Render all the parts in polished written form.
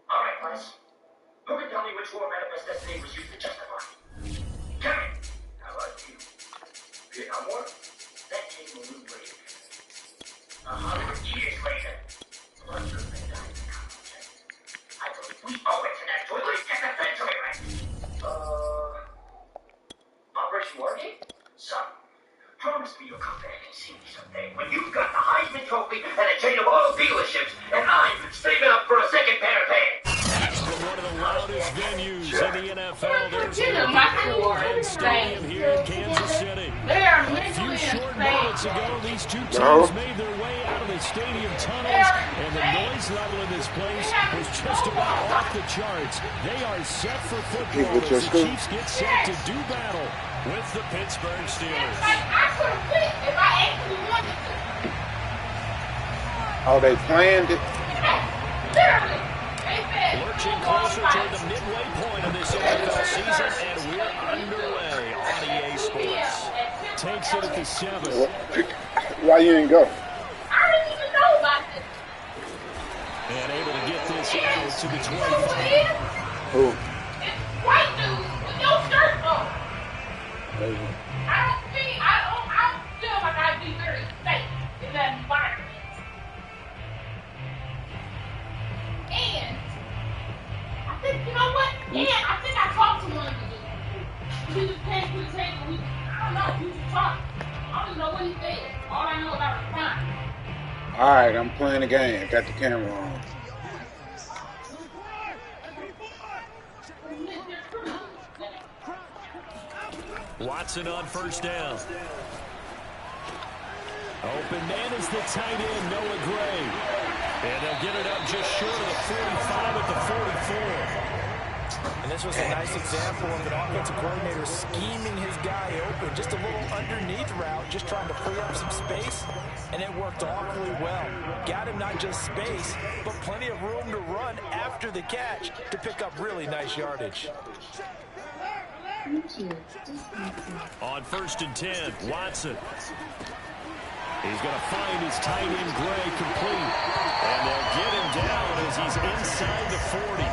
All right, class. Who can tell me which war manifest destiny was used to justify? Kevin! How about you? Vietnam War? That came a new wave. 100 years later, blood could have died in conflict. I believe we owe it to that to at least get the century right. Operation Wargate? Son, promise me you'll come back and see me someday when you've got the Heisman Trophy and a chain of oil dealerships, and I'm saving up for a second pair of pants. One of the loudest venues in the NFL. There's a stadium here in Kansas City. A few short moments ago, these two teams made their way out of the stadium tunnels, and the noise level in this place was just about off the charts. They are set for football as the Chiefs get set to do battle with the Pittsburgh Steelers. Oh, they planned it. Lurching closer toward the midway point of this NFL season, and we're underway on EA Sports. Takes it at the 7. Why you didn't go? I didn't even know about this. And able to get this out to the 25. Who? It's white dude with no shirt on. I don't feel like I'd be very safe in that environment. And I think, you know what? And I think I talked to one of the dudes. He just came to the table. I don't know. He was talking. I don't even know what he said. All I know about is fine. All right, I'm playing the game. Got the camera on. Watson on first down. Open man is the tight end, Noah Gray. And they'll get it up just short of the 45 at the 44. And this was a nice example of an offensive coordinator scheming his guy open. Just a little underneath route, just trying to free up some space. And it worked awfully well. Got him not just space, but plenty of room to run after the catch to pick up really nice yardage. On 1st and 10, Watson. He's going to find his tight end, Gray, complete. And they'll get him down as he's inside the 40.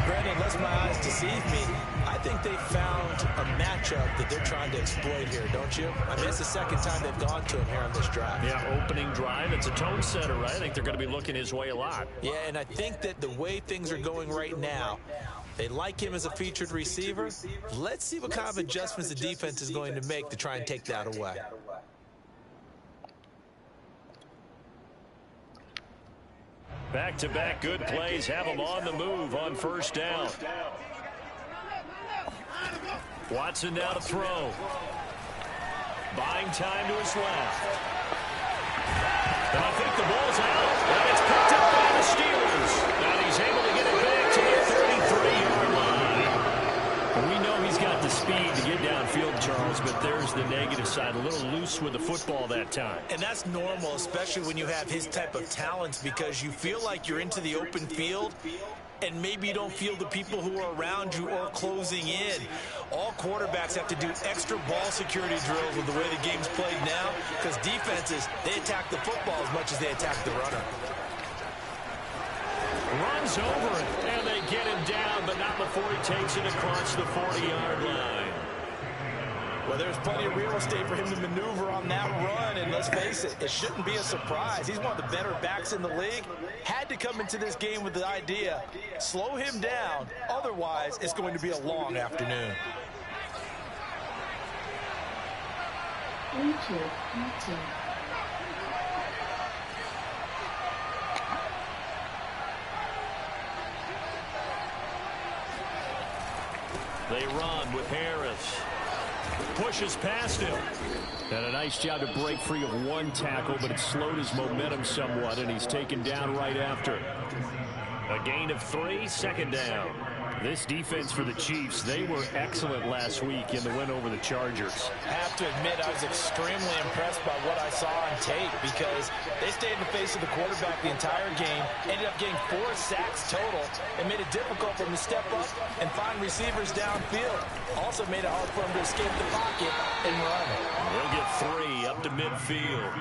Brandon, unless my eyes deceive me, I think they found a matchup that they're trying to exploit here, don't you? I mean, it's the second time they've gone to him here on this drive. Yeah, opening drive. It's a tone setter, right? I think they're going to be looking his way a lot. Yeah, and I think that the way things are going right now, they like him as a featured receiver. Let's see what kind of adjustments the defense is going to make to try and take that away. Back-to-back good plays have him on the move on first down. Watson now to throw. Buying time to his left. And I think the ball's out. And it's picked up by the Steelers. And he's able to get it back to the 33-yard line. We know he's got the speed to get downfield, Charles, but there's the negative side. A little loose with the football that time. And that's normal, especially when you have his type of talents, because you feel like you're into the open field and maybe you don't feel the people who are around you or closing in. All quarterbacks have to do extra ball security drills with the way the game's played now, because defenses, they attack the football as much as they attack the runner. Runs over it, and they get him down, but not before he takes it across the 40-yard line. Well, there's plenty of real estate for him to maneuver on that run, and let's face it, it shouldn't be a surprise. He's one of the better backs in the league. Had to come into this game with the idea, slow him down, otherwise it's going to be a long afternoon. They run with Harris. Pushes past him. And a nice job to break free of one tackle, but it slowed his momentum somewhat, and he's taken down right after. A gain of 3, second down. This defense for the Chiefs, they were excellent last week in the win over the Chargers. I have to admit, I was extremely impressed by what I saw on tape, because they stayed in the face of the quarterback the entire game, ended up getting 4 sacks total, and made it difficult for him to step up and find receivers downfield. Also made it hard for him to escape the pocket and run. They'll get 3 up to midfield.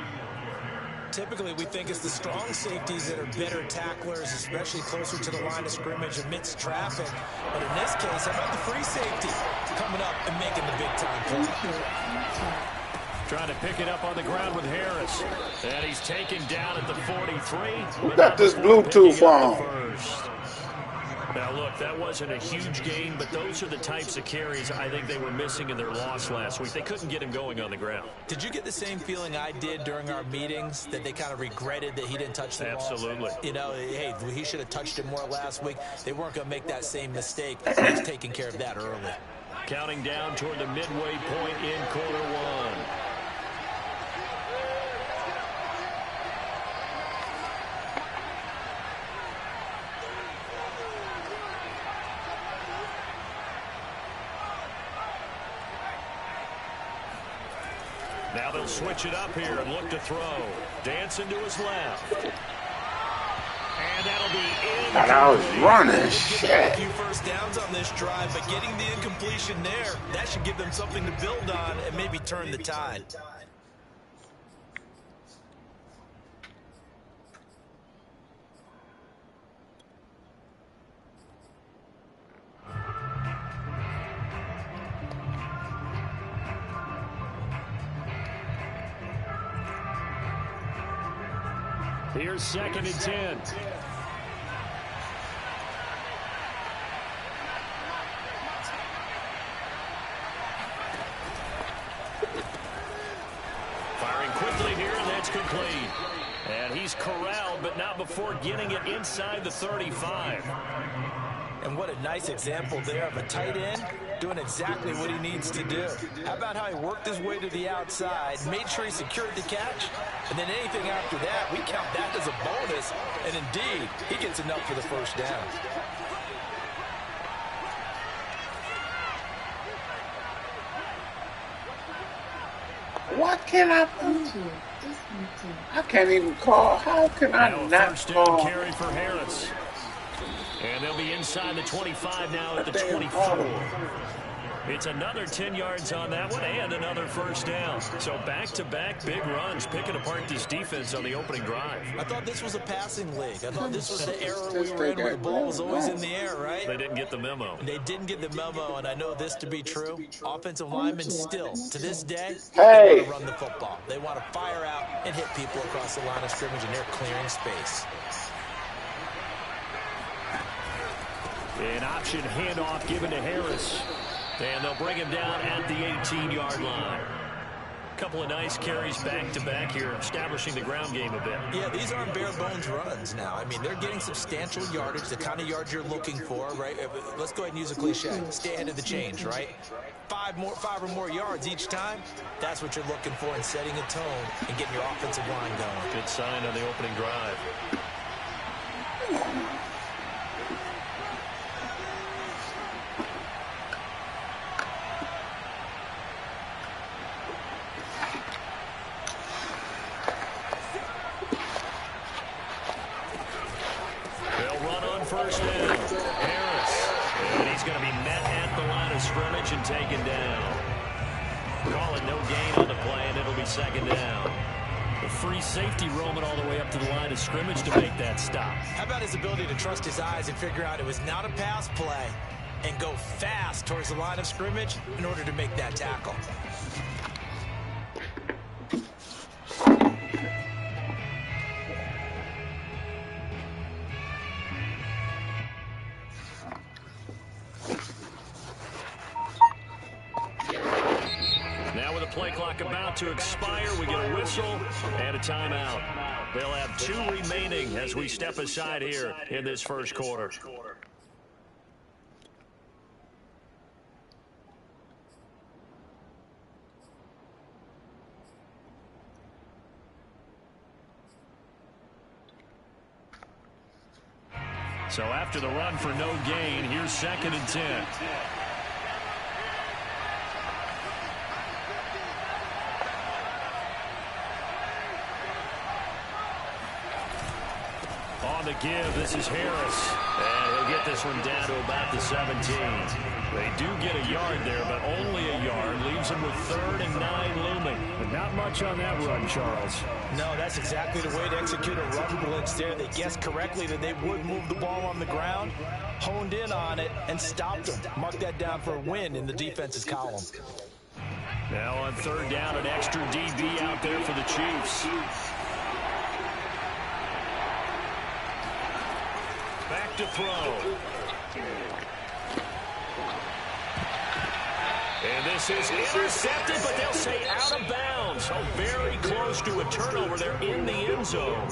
Typically, we think it's the strong safeties that are better tacklers, especially closer to the line of scrimmage amidst traffic. But in this case, how about the free safety coming up and making the big-time play? Trying to pick it up on the ground with Harris. And he's taken down at the 43. Who got this Bluetooth on? Now, look, that wasn't a huge gain, but those are the types of carries I think they were missing in their loss last week. They couldn't get him going on the ground. Did you get the same feeling I did during our meetings, that they kind of regretted that he didn't touch the ball? Absolutely. You know, hey, he should have touched it more last week. They weren't going to make that same mistake. He's taking care of that early. Counting down toward the midway point in quarter one. Now they'll switch it up here and look to throw. Dancing to his left. And that'll be in. God, I was running. Shit. A few first downs on this drive, but getting the incompletion there, that should give them something to build on and maybe turn the tide. Here's 2nd and 10. Firing quickly here, and that's complete. And he's corralled, but not before getting it inside the 35. And what a nice example there of a tight end doing exactly what he needs to do. How about how he worked his way to the outside, made sure he secured the catch, and then anything after that, we count that as a bonus, and indeed, he gets enough for the first down. What can I do? I can't even call. How can I not first call? down carry for Harris. And they'll be inside the 25 now at the 24. It's another 10 yards on that one and another first down. So back-to-back big runs, picking apart this defense on the opening drive. I thought this was a passing league. I thought this was the era we were in where the ball was always in the air, right? They didn't get the memo. They didn't get the memo, and I know this to be true. Offensive linemen still, to this day, Hey. they want to run the football. They want to fire out and hit people across the line of scrimmage, and they're clearing space. An option handoff given to Harris. And they'll bring him down at the 18-yard line. Couple of nice carries back-to-back here, establishing the ground game a bit. Yeah, these aren't bare-bones runs now. I mean, they're getting substantial yardage, the kind of yards you're looking for, right? Let's go ahead and use a cliche. Stay ahead of the change, right? Five or more yards each time, that's what you're looking for in setting a tone and getting your offensive line going. Good sign on the opening drive. First down, Harris, and he's going to be met at the line of scrimmage and taken down. Call it no gain on the play, and it'll be 2nd down. The free safety roaming all the way up to the line of scrimmage to make that stop. How about his ability to trust his eyes and figure out it was not a pass play and go fast towards the line of scrimmage in order to make that tackle? Play clock about to expire. We get a whistle and a timeout. They'll have 2 remaining as we step aside here in this first quarter. So after the run for no gain, here's 2nd and 10. the give. This is Harris. And he'll get this one down to about the 17. They do get a yard there, but only a yard. Leaves them with 3rd and 9 looming. But not much on that run, Charles. No, that's exactly the way to execute a run blitz there. They guessed correctly that they would move the ball on the ground, honed in on it, and stopped them. Mark that down for a win in the defense's column. Now on 3rd down, an extra DB out there for the Chiefs. Back to throw. And this is intercepted, but they'll say out of bounds. Oh, very close to a turnover. They're in the end zone.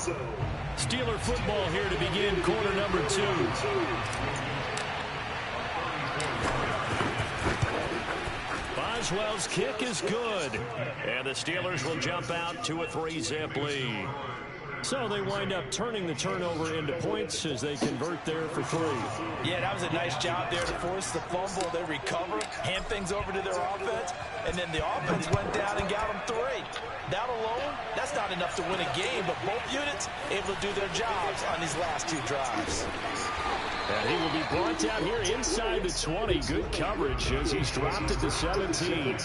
Steeler football here to begin quarter number 2. Boswell's kick is good. And the Steelers will jump out to a 3-zip lead. So they wind up turning the turnover into points as they convert there for 3. Yeah, that was a nice job there to force the fumble. They recover, hand things over to their offense, and then the offense went down and got them 3. That alone, that's not enough to win a game, but both units able to do their jobs on these last 2 drives. And he will be brought down here inside the 20. Good coverage as he's dropped at the 17.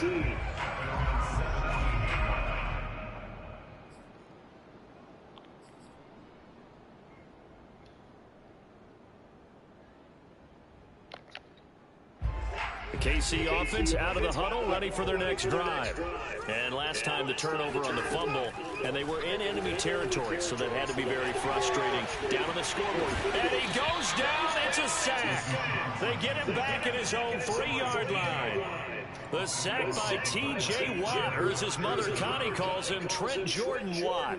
KC offense out of the huddle, ready for their next drive. And last time the turnover on the fumble, and they were in enemy territory, so that had to be very frustrating. Down on the scoreboard, and he goes down. It's a sack. They get him back at his own 3-yard line. The sack by T.J. Watt, or as his mother Connie calls him, Trent Jordan Watt.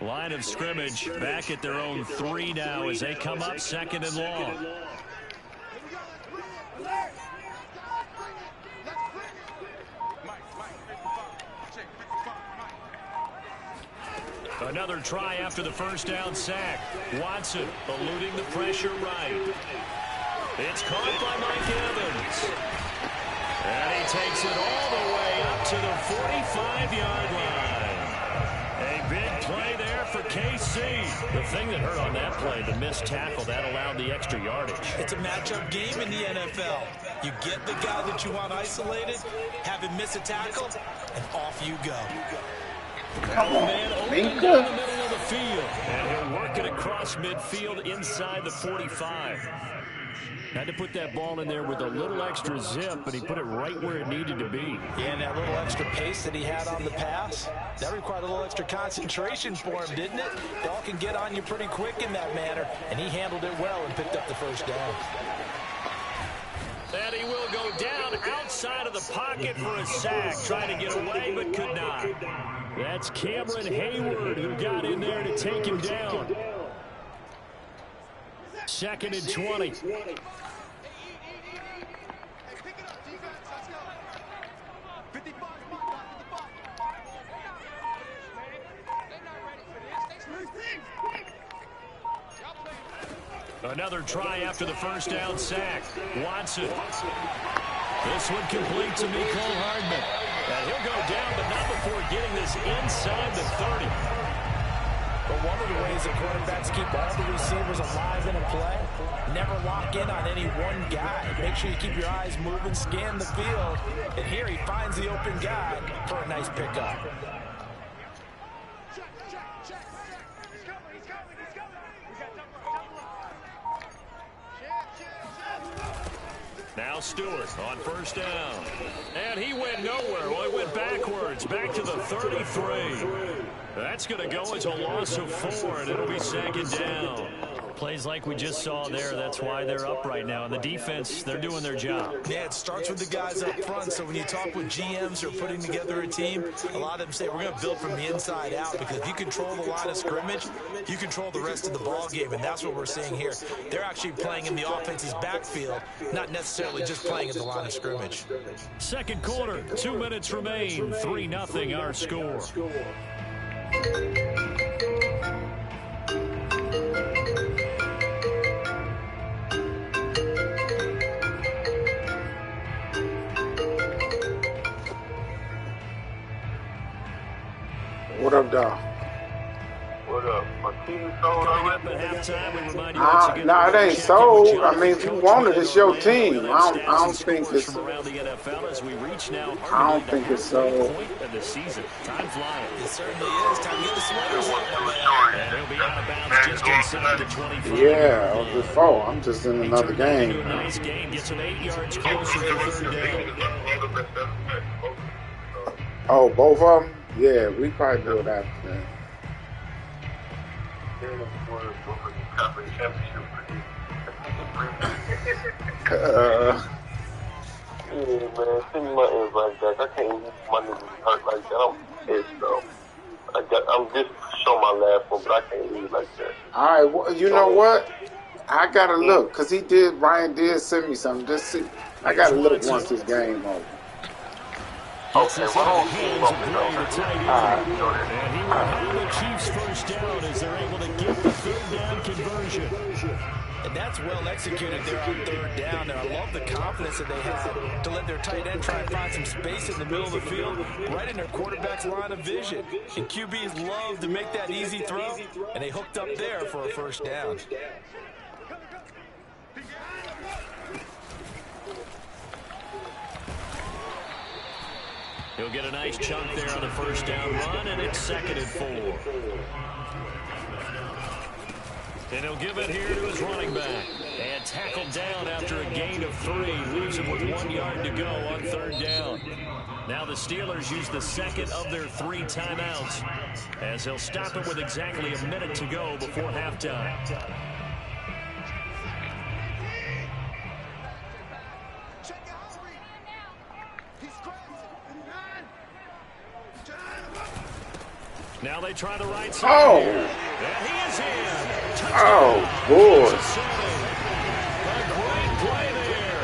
Line of scrimmage back at their own 3 now as they come up 2nd and long. Another try after the first down sack. Watson eluding the pressure right. It's caught by Mike Evans. And he takes it all the way up to the 45-yard line. A big play there for KC. The thing that hurt on that play, the missed tackle, that allowed the extra yardage. It's a matchup game in the NFL. You get the guy that you want isolated, have him miss a tackle, and off you go. Come on, man open down the middle of the field. And he'll work it across midfield inside the 45. Had to put that ball in there with a little extra zip, but he put it right where it needed to be. Yeah, and that little extra pace that he had on the pass, that required a little extra concentration for him, didn't it? Ball can get on you pretty quick in that manner, and he handled it well and picked up the first down. And he will go down outside of the pocket for a sack, trying to get away but could not. That's Cameron Hayward who got in there to take him down. 2nd and 20. Another try after the first down sack. Watson. This one complete to Mecole Hardman. And he'll go down, but not before getting this inside the 30. But one of the ways that quarterbacks keep all the receivers alive in a play, never lock in on any one guy. Make sure you keep your eyes moving, scan the field. And here he finds the open guy for a nice pickup. Now Stewart on first down. And he went nowhere. Well, he went backwards, back to the 33. That's going to go as a loss of 4, and it'll be 2nd down. Plays like we just saw there, that's why they're up right now. And the defense, they're doing their job. Yeah, it starts with the guys up front. So when you talk with GMs who are putting together a team, a lot of them say we're going to build from the inside out, because if you control the line of scrimmage, you control the rest of the ball game, and that's what we're seeing here. They're actually playing in the offense's backfield, not necessarily just playing at the line of scrimmage. Second quarter, 2 minutes remain, 3-0 our score. What up, dog? What up? My team sold Coming up already? at halftime, we remind you once again Nah, it to ain't check in with sold. I Jonathan mean, if you Coach want it, within it's your Orlando. team. He'll I have don't, stats I and don't think scores it's. from around the NFL as we reach now, hard I to don't believe, think the it's halfway sold. point of the season. Time flying. It certainly is. Time to get the sweaters on, my man. And he'll be out of bounds just inside the 25-yard Yeah, or line. before. I'm just in He another turned that into game a now. nice gain, gets him 8 yards closer for third down. Oh, both of them? Yeah, we probably do it after that. Yeah, man, send me my invite back. I can't believe my niggas hurt like that. I'm pissed, though. I'm just showing my last one, but I can't leave like that. All right, well, you know what? I gotta look, cause Ryan did send me something. Just see, I gotta look once this game over. Gets Okay, this well, in the hands of Bray, the tight end. And he will have the Chiefs first down as they're able to get the third down conversion. And that's well executed there on third down. And I love the confidence that they had to let their tight end try and find some space in the middle of the field, right in their quarterback's line of vision. And QBs love to make that easy throw, and they hooked up there for a first down. He'll get a nice chunk there on the first down run, and it's 2nd and 4. And he'll give it here to his running back. And tackled down after a gain of 3. Leaves him with 1 yard to go on third down. Now the Steelers use the second of their 3 timeouts, as he'll stop it with exactly a minute to go before halftime. Now they try the right side. Oh! And he is in. Touchdown. Oh, boy. A great play there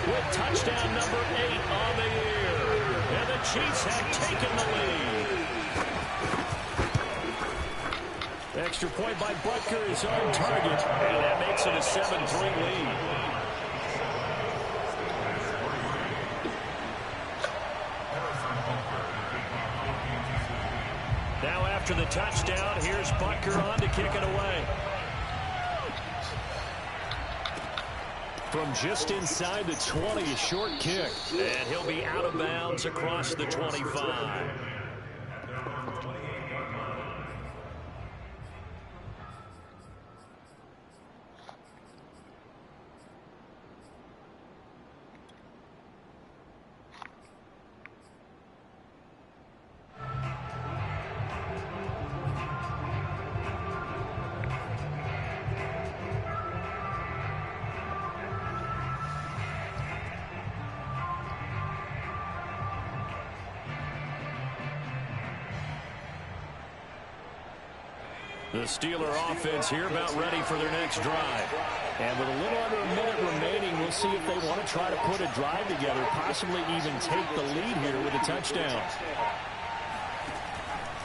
with touchdown number 8 on the year. And the Chiefs have taken the lead. Extra point by Butker is on target. And that makes it a 7-3 lead. Now after the touchdown, here's Butker on to kick it away. From just inside the 20, a short kick. And he'll be out of bounds across the 25. The Steeler offense here about ready for their next drive. And with a little under a minute remaining, we'll see if they want to try to put a drive together, possibly even take the lead here with a touchdown.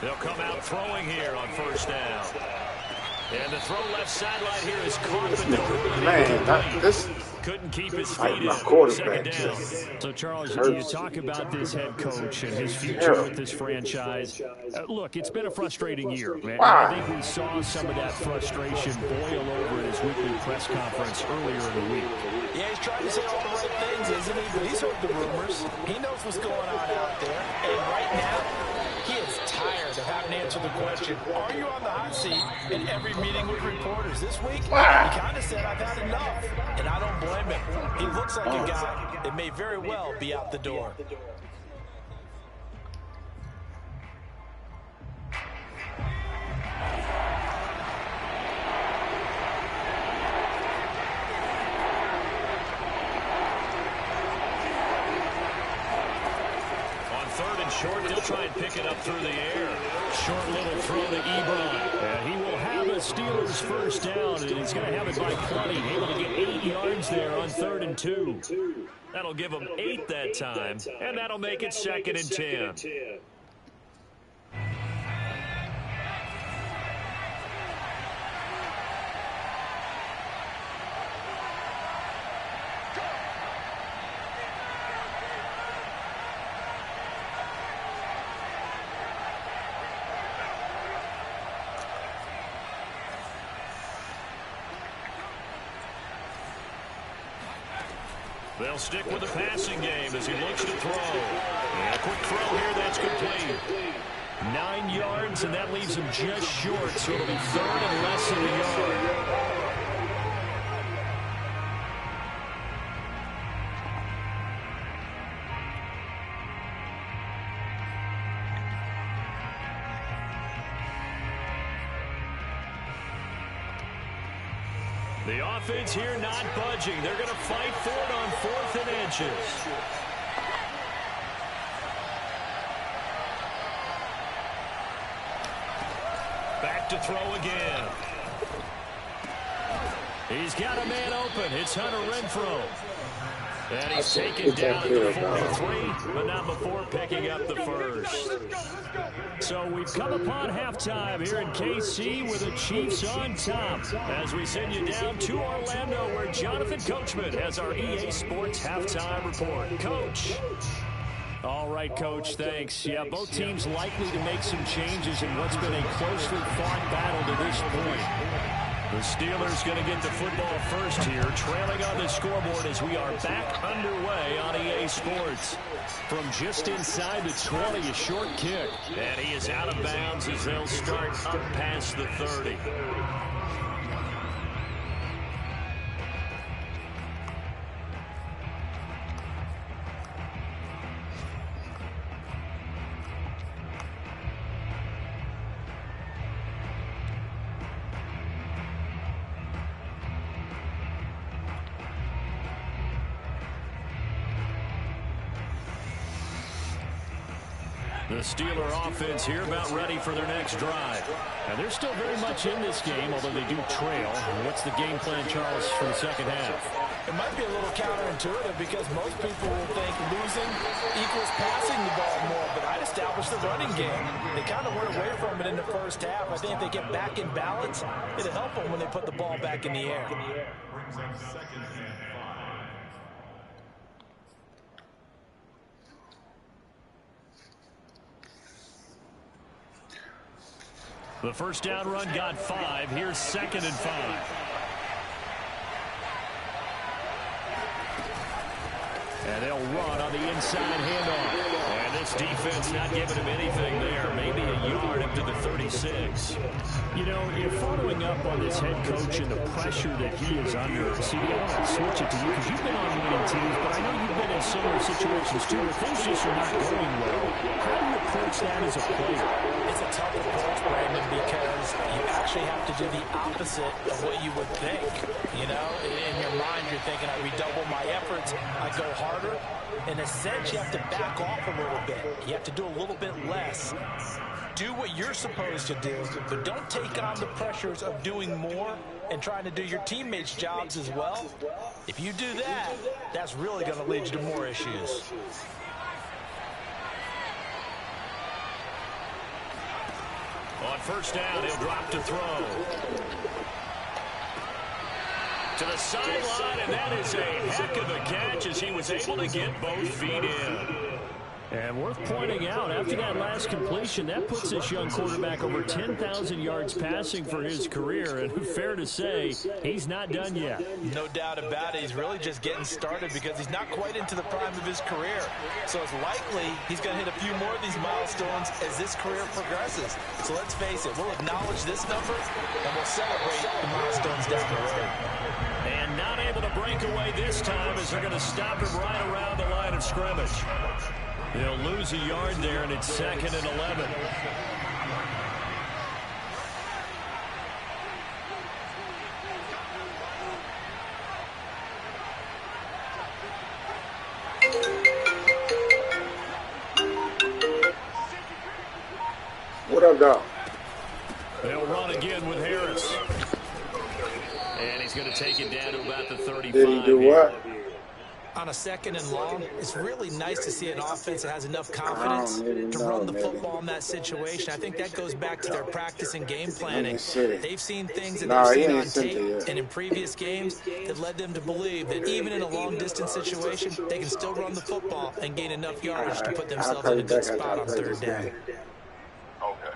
They'll come out throwing here on first down. And the throw left sideline here is caught. Man, this couldn't keep his like feet my in. quarterback. So, Charles, you talk about this head coach and his future with this franchise. Look, it's been a frustrating year. Man. Wow. I think we saw some of that frustration boil over at his weekly press conference earlier in the week. Yeah, he's trying to say all the right things, isn't he? But he's heard the rumors. He knows what's going on out there. And right now, he is tired of having to answer the question, are you on the hot seat in every meeting with reporters this week? Wow. He kind of said, I've had enough. And I don't blame him. He looks like a guy that may very well be out the door. Short, they'll try and pick it up through the air. Short little throw to Ebron. And he will have a Steelers first down, and he's going to have it by plenty. Able to get 8 yards there on 3rd and 2. That'll give him 8 that time, and that'll make it 2nd and 10. They'll stick with the passing game as he looks to throw. And a quick throw here, that's complete. 9 yards, and that leaves him just short, so it'll be 3rd and less than a yard. The offense here not budging. They're going to fight for it on 4th and inches. Back to throw again. He's got a man open. It's Hunter Renfrow. And he's taken down at the 43, but not before picking up the first. So we've come upon halftime here in KC with the Chiefs on top as we send you down to Orlando where Jonathan Coachman has our EA Sports halftime report. Coach. All right, Coach, thanks. Yeah, both teams likely to make some changes in what's been a closely fought battle to this point. The Steelers going to get the football first here, trailing on the scoreboard as we are back underway on EA Sports. From just inside the 20, a short kick. And he is out of bounds as they'll start up past the 30. The Steeler offense here about ready for their next drive. Now, they're still very much in this game, although they do trail. What's the game plan, Charles, for the second half? It might be a little counterintuitive because most people will think losing equals passing the ball more, but I'd establish the running game. They kind of went away from it in the first half. I think if they get back in balance, it'll help them when they put the ball back in the air. The first down run got 5. Here's 2nd and 5. And they'll run on the inside handoff. And this defense not giving him anything there. Maybe a yard up to the 36. You know, you're following up on this head coach and the pressure that he is under. See, I want to switch it to you because you've been on winning teams, but I know you've been in similar situations too where things just are not going well. How do you approach that as a player? It's a tough approach, Brandon, because you actually have to do the opposite of what you would think. You know, in your mind, you're thinking, I redouble my efforts, I go harder. In a sense, you have to back off a little bit. You have to do a little bit less. Do what you're supposed to do, but don't take on the pressures of doing more and trying to do your teammates' jobs as well. If you do that, that's really going to lead you to more issues. On first down, he'll drop to throw. To the sideline, and that is a heck of a catch as he was able to get both feet in. And worth pointing out, after that last completion, that puts this young quarterback over 10,000 yards passing for his career. And fair to say, he's not done yet. No doubt about it. He's really just getting started because he's not quite into the prime of his career. So it's likely he's going to hit a few more of these milestones as this career progresses. So let's face it, we'll acknowledge this number and we'll celebrate the milestones down the road. And not able to break away this time as they're going to stop him right around the line of scrimmage. They'll lose a yard there, and it's 2nd and 11. What up, dog? They'll run again with Harris. And he's going to take it down to about the 35. Did he do what? On a 2nd and long, it's really nice to see an offense that has enough confidence to run the football in that situation. I think that goes back to their practice and game planning. They've seen things that they've seen on tape and in previous games that led them to believe that even in a long-distance situation, they can still run the football and gain enough yardage to put themselves in a good spot on 3rd down. Okay.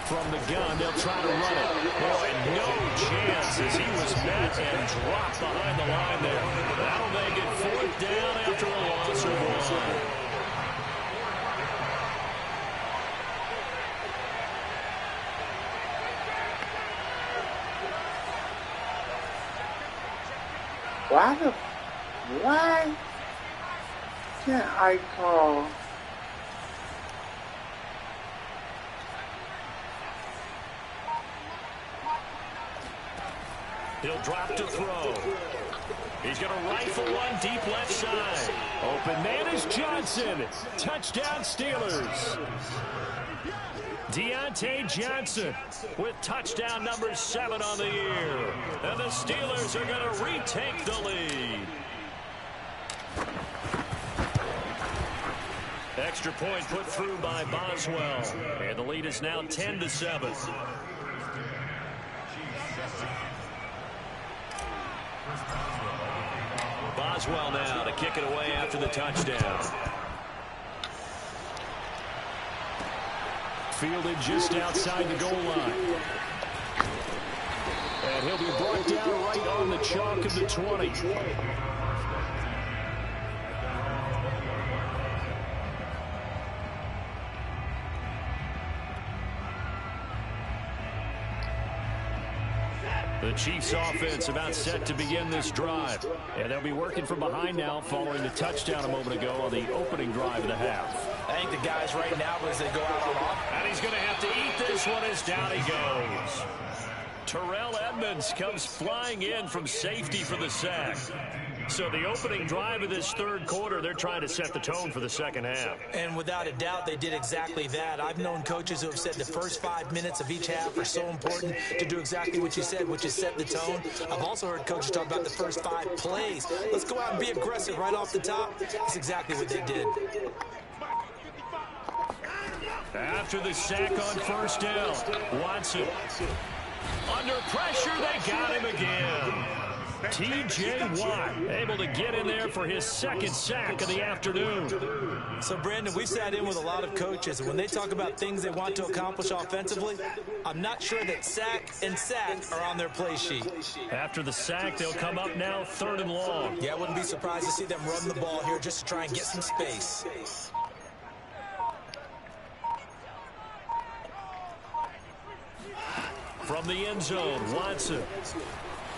From the gun, they'll try to run it. Boy, no chance as he was met and dropped behind the line there. That'll make it 4th down after a loss of 1. Why can't I call? He'll drop to throw. He's going to rifle one deep left side. Open man is Johnson. Touchdown Steelers. Deontay Johnson with touchdown number 7 on the year. And the Steelers are going to retake the lead. Extra point put through by Boswell. And the lead is now 10-7. Boswell now to kick it away after the touchdown. Fielded just outside the goal line. And he'll be brought down right on the chalk of the 20. The Chiefs offense about set to begin this drive. And they'll be working from behind now following the touchdown a moment ago on the opening drive of the half. I think the guys right now, as they go out on off. And he's going to have to eat this one as down he goes. Terrell Edmonds comes flying in from safety for the sack. So the opening drive of this third quarter, they're trying to set the tone for the second half. And without a doubt, they did exactly that. I've known coaches who have said the first 5 minutes of each half are so important to do exactly what you said, which is set the tone. I've also heard coaches talk about the first 5 plays. Let's go out and be aggressive right off the top. That's exactly what they did. After the sack on first down, Watson. Under pressure, they got him again. T.J. Watt able to get in there for his second sack of the afternoon. So, Brandon, we've sat in with a lot of coaches, and when they talk about things they want to accomplish offensively, I'm not sure that sack and sack are on their play sheet. After the sack, they'll come up now 3rd and long. Yeah, I wouldn't be surprised to see them run the ball here just to try and get some space. From the end zone, Watson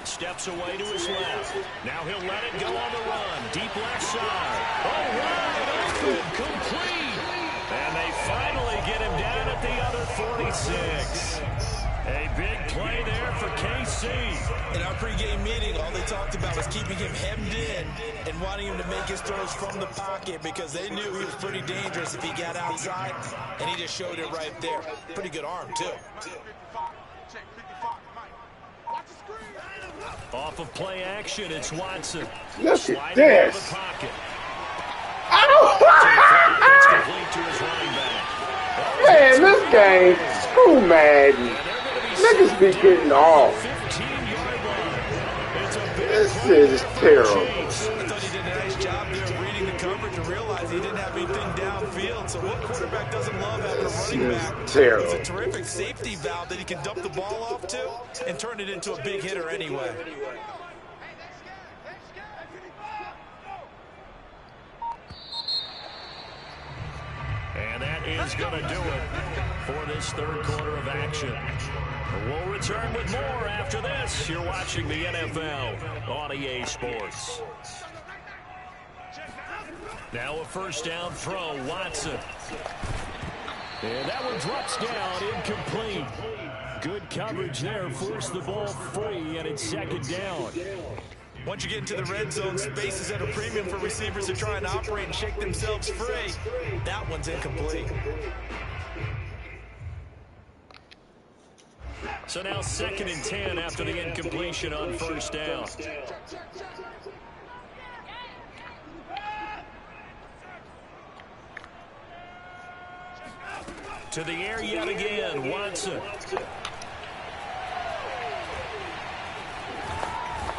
steps away to his left. Now he'll let it go on the run. Deep left side. Oh, wide open, complete. And they finally get him down at the other 46. A big play there for KC. In our pregame meeting, all they talked about was keeping him hemmed in and wanting him to make his throws from the pocket because they knew he was pretty dangerous if he got outside, and he just showed it right there. Pretty good arm, too. Off of play action, it's Watson. Look at this. The pocket. It's complete to his running back. Man, this game, screw Madden. Niggas be getting off. 15-yard line. This shit is terrible. I thought he did a nice job there of reading the coverage and realized he didn't have anything downfield. So what quarterback doesn't love having a running back? Terrible. It's a terrific safety valve that he can dump the ball off to and turn it into a big hitter anyway. And that is going to do it for this third quarter of action. We'll return with more after this. You're watching the NFL on EA Sports. Now a first down throw, Watson. And that one drops down, incomplete. Good coverage there, forced the ball free, and it's second down. Once you get into the red zone, space is at a premium for receivers who try and operate and shake themselves free. That one's incomplete. So now 2nd and 10 after the incompletion on first down. To the air yet again, Watson.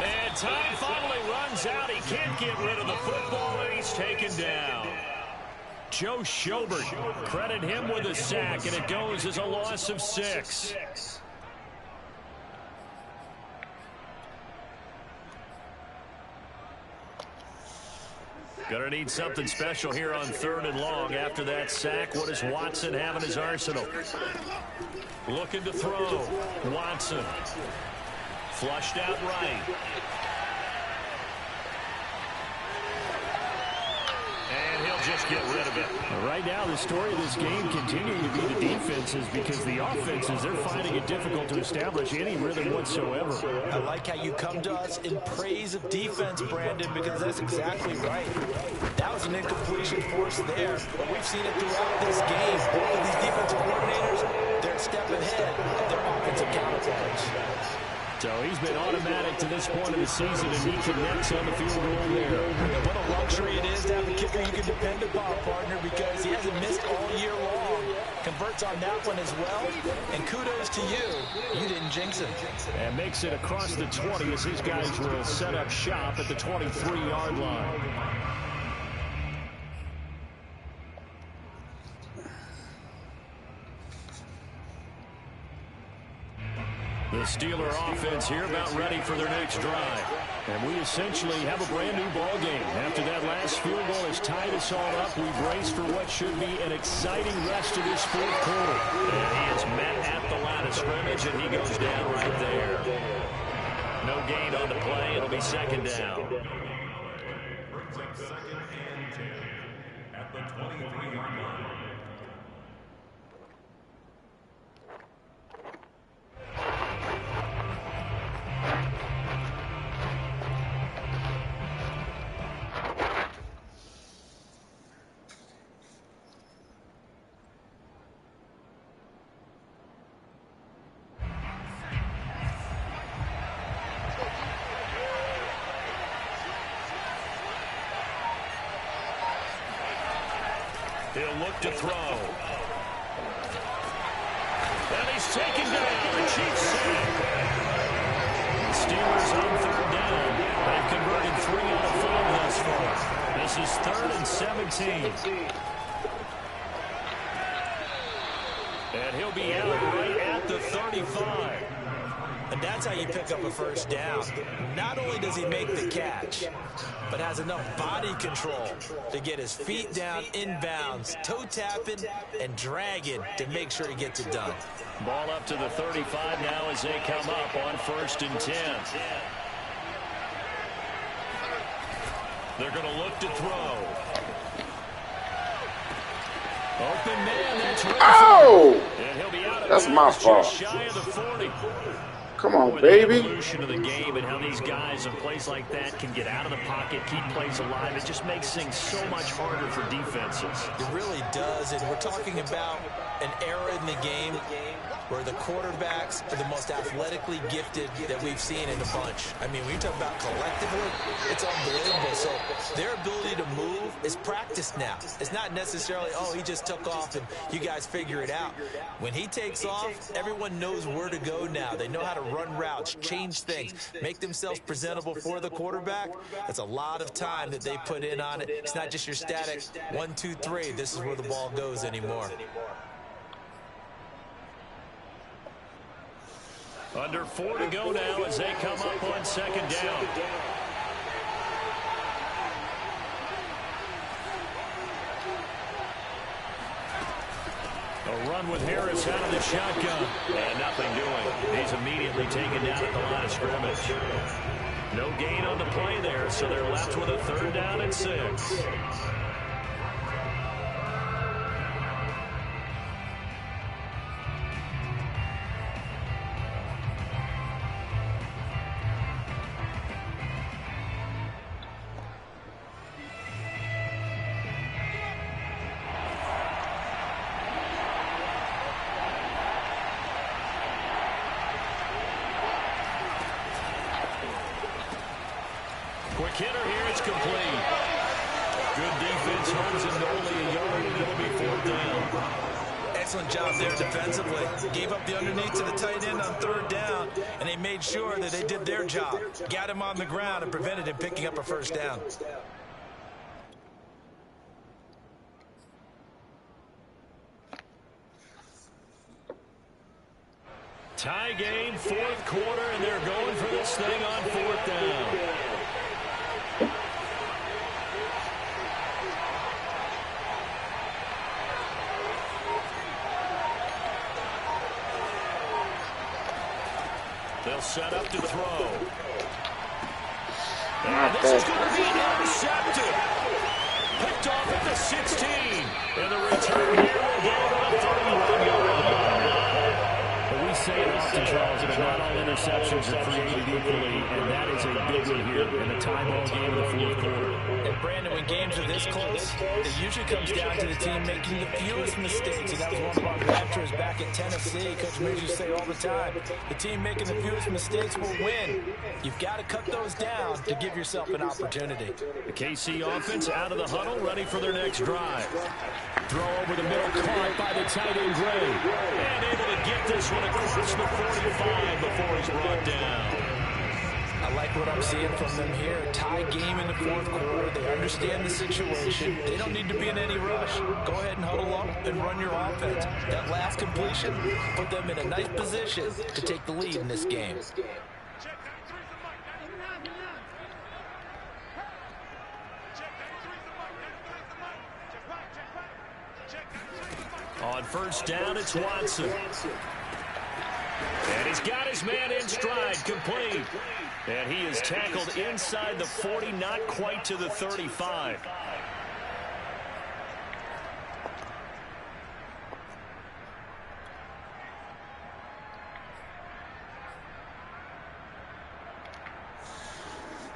And time finally runs out. He can't get rid of the football, and he's taken down. Joe Schobert. Credit him with a sack, and it goes as a loss of 6. Gonna need something special here on 3rd and long. After that sack, what does Watson have in his arsenal? Looking to throw. Watson. Flushed out right. And he'll just get rid of it. Right now, the story of this game continuing to be the defenses, because the offenses, they're finding it difficult to establish any rhythm whatsoever. I like how you come to us in praise of defense, Brandon, because that's exactly right. That was an incompletion force there, but we've seen it throughout this game. Both of these defensive coordinators, they're a step ahead of their offensive counterparts. So he's been automatic to this point of the season, and he connects on the field goal there. And what a luxury it is to have a kicker you can depend upon, partner, because he hasn't missed all year long. Converts on that one as well, and kudos to you. You didn't jinx him. And makes it across the 20 as his guys will set up shop at the 23-yard line. The Steeler offense here about ready for their next drive. And we essentially have a brand new ball game. After that last field goal has tied us all up, we brace for what should be an exciting rest of this 4th quarter. And he is met at the line of scrimmage, and he goes down right there. No gain on the play. It'll be 2nd down. Brings up 2nd and 10 at the 23-yard line. He'll look to throw. And he's taken down. The Chiefs sack. The Steelers on 3rd down. They've converted 3 out of 5 thus far. This is 3rd and 17. And he'll be out right at the 35. And that's how you pick up a first down. Not only does he make the catch, but has enough body control to get his feet down inbounds, toe tapping and dragging to make sure he gets it done. Ball up to the 35 now as they come up on 1st and 10. They're going to look to throw. Open man, that's right. Oh! And he'll be out of That's my fault. just shy of the 40. Come on, Boy, baby. The evolution of the game and how these guys in plays like that can get out of the pocket, keep plays alive. It just makes things so much harder for defenses. It really does, and we're talking about an era in the game where the quarterbacks are the most athletically gifted that we've seen in the bunch. I mean, when you talk about collectively, it's unbelievable. So their ability to move is practiced now. It's not necessarily, oh, he just took off and you guys figure it out. When he takes off, everyone knows where to go now. They know how to run routes, change things, make themselves presentable for the quarterback. That's a lot of time that they put in on it. It's not just your static 1, 2, 3. This is where the ball goes anymore. Under 4 to go now as they come up on 2nd down. A run with Harris out of the shotgun. And nothing doing. He's immediately taken down at the line of scrimmage. No gain on the play there, so they're left with a 3rd down and 6. Quick hitter here, it's complete. Good defense, holds him to only a yard, and it'll be 4th down. Excellent job there defensively. Gave up the underneath to the tight end on 3rd down, and they made sure that they did their job. Got him on the ground and prevented him picking up a 1st down. Tie game, fourth quarter, and they're going for this thing on fourth down. They'll set up to throw. And this is going to be intercepted. Picked off at the 16. And the return here will go to the 31-yard line. But we say it often, Charles, that not all interceptions are created equally, and that is a big one here in the tie ball game of the fourth quarter. And Brandon, when games are this close, it usually comes down to the team making the fewest mistakes. And that was one of our mantras back at Tennessee. Coach Mears used to say all the time, the team making the fewest mistakes will win. You've got to cut those down to give yourself an opportunity. The KC offense out of the huddle, ready for their next drive. Throw over the middle, caught by the tight end Gray. And able to get this one across the 45 before he's brought down. I like what I'm seeing from them here. Tie game in the fourth quarter. They understand the situation. They don't need to be in any rush. Go ahead and huddle up and run your offense. That last completion put them in a nice position to take the lead in this game. On first down, it's Watson. And he's got his man in stride, complete. And he is tackled inside the 40, not quite to the 35.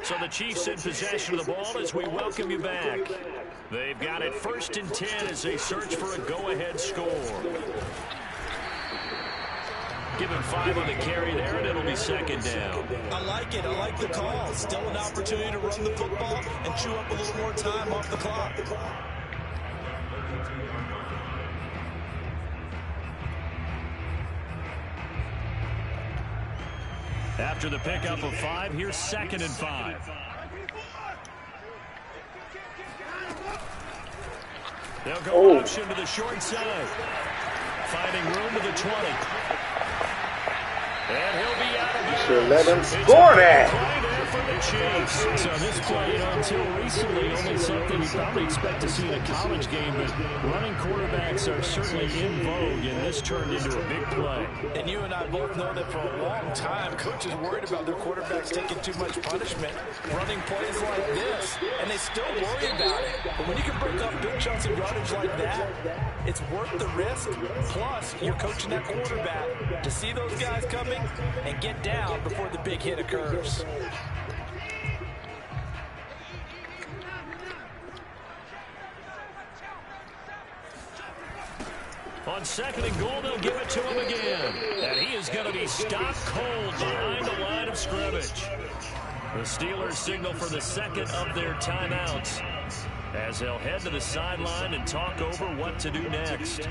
So the Chiefs in possession of the ball as we welcome you back. They've got it 1st and 10 as they search for a go-ahead score. Give him 5 on the carry there, and it'll be 2nd down. I like it. I like the call. Still an opportunity to run the football and chew up a little more time off the clock. After the pickup of 5, here's 2nd and 5. They'll go option to the short side. Finding room to the 20. And he'll be out of bounds. Should let him score that. So this play, until recently, only something you probably expect to see in a college game, but running quarterbacks are certainly in vogue, and this turned into a big play. And you and I both know that for a long time, coaches worried about their quarterbacks taking too much punishment, running plays like this, and they still worry about it. But when you can break up big chunks of yardage like that, it's worth the risk. Plus, you're coaching that quarterback to see those guys coming and get down before the big hit occurs. On 2nd and goal, they'll give it to him again. And he is going to be stopped cold behind the line of scrimmage. The Steelers signal for the 2nd of their timeouts as they'll head to the sideline and talk over what to do next.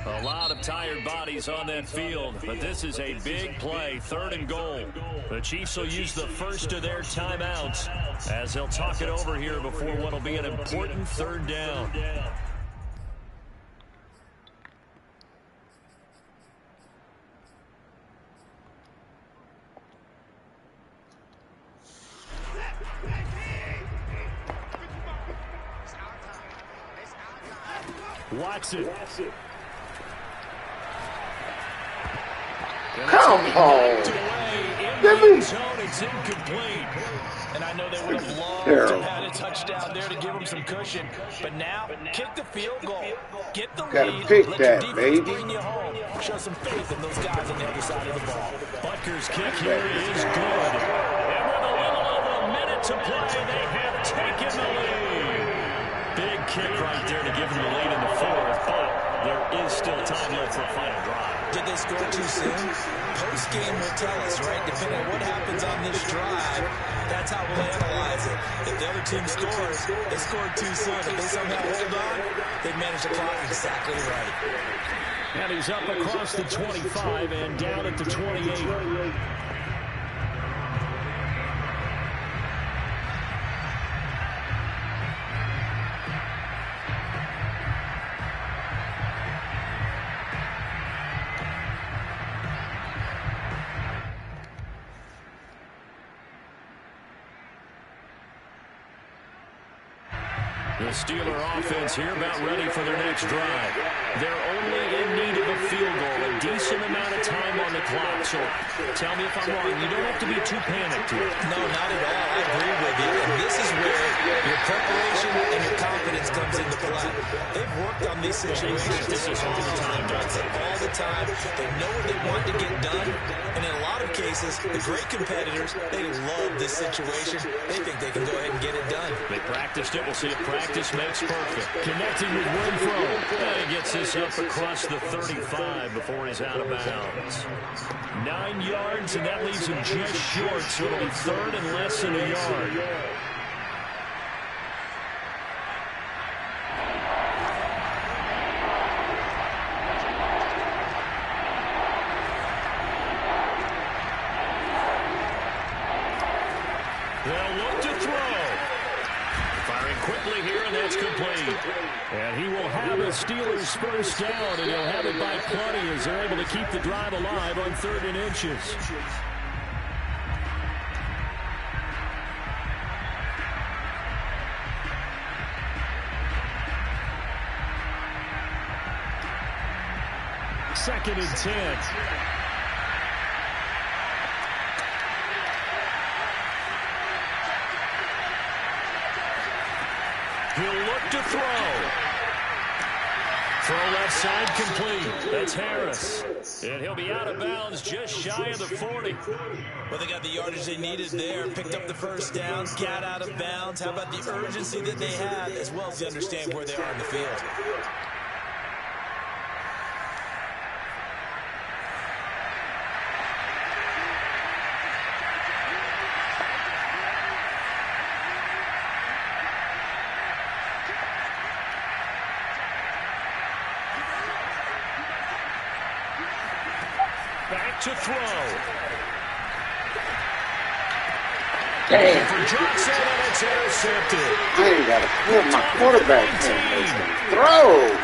A lot of tired bodies on that field, but this is a big play, 3rd and goal. The Chiefs will use the first of their timeouts as they'll talk it over here before what will be an important 3rd down. Watson. Come on. Give me. It's incomplete. And I know they would have loved to have had a touchdown there to give them some cushion. But now, kick the field goal. Get the lead. Pick let that, your defense baby. bring you home. Show some faith in those guys on the other side of the ball. Butker's kick here is good. And with a little over a minute to play, they have taken the lead. Big kick right there to give them the lead in the 4th, but there is still time left for a final drive. Did they score too soon? Post-game will tell us, right? Depending on what happens on this drive, that's how we'll analyze it. If the other team scores, they scored too soon. If they somehow hold on, they've managed the clock exactly right. And he's up across the 25 and down at the 28. The Steeler offense here about ready for their next drive. They're only in need of a field goal, a decent amount of time on the clock. So tell me if I'm wrong. You don't have to be too panicked here. No, not at all. I agree with you. And this is where your preparation and your confidence comes into play. They've worked on these situations. This is all the time, don't they? All the time. They know what they want to get done. And in a lot of cases, the great competitors, they love this situation. They think they can go ahead and get it done. They practiced it. We'll see if practice makes perfect. Connecting with Renfro. And he gets this up across the 35 before he's out of bounds. 9 yards, and that leaves him just short, so it'll be third and less than a yard. They'll look to throw. Firing quickly here, and that's complete. And he will have the Steelers first down, and he'll have it by plenty as they're able to keep the drive alive on 3rd and inches. Second and 10. He'll look to throw. Throw left side complete. That's Harris. And he'll be out of bounds just shy of the 40. Well, they got the yardage they needed there. Picked up the first down. Got out of bounds. How about the urgency that they had, as well as they understand where they are in the field. Back to throw. Damn. For Johnson, and it's intercepted. I ain't got to put my quarterback in. Throw.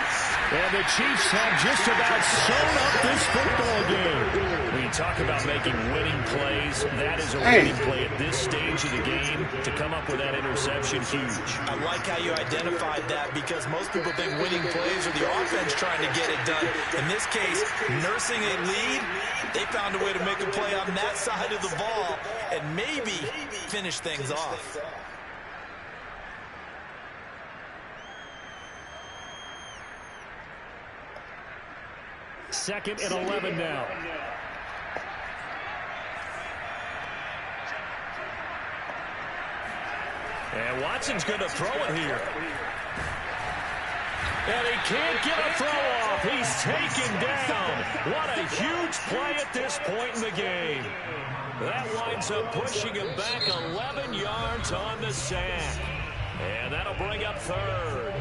And the Chiefs have just about sewn up this football game. When you talk about making winning plays, that is a winning play at this stage of the game. To come up with that interception, huge. I like how you identified that, because most people think winning plays are the offense trying to get it done. In this case, nursing a lead, they found a way to make a play on that side of the ball and maybe finish things off. Second and 11 now. And Watson's going to throw it here. And he can't get a throw off. He's taken down. What a huge play at this point in the game. That winds up pushing him back 11 yards on the sack. And that'll bring up third.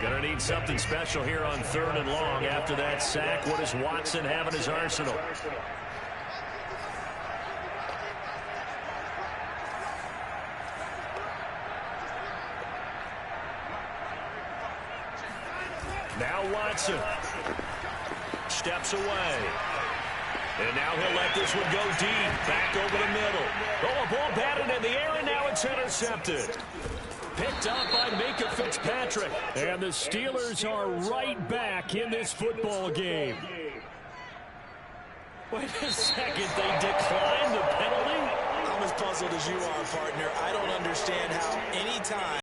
Gonna need something special here on 3rd and long. After that sack, what does Watson have in his arsenal? Now Watson steps away. And now he'll let this one go deep. Back over the middle. Oh, a ball batted in the air, and now it's intercepted. Picked up by Minkah Fitzpatrick. And the Steelers are right back in this football game. Wait a second, they declined the penalty? I'm as puzzled as you are, partner. I don't understand how any time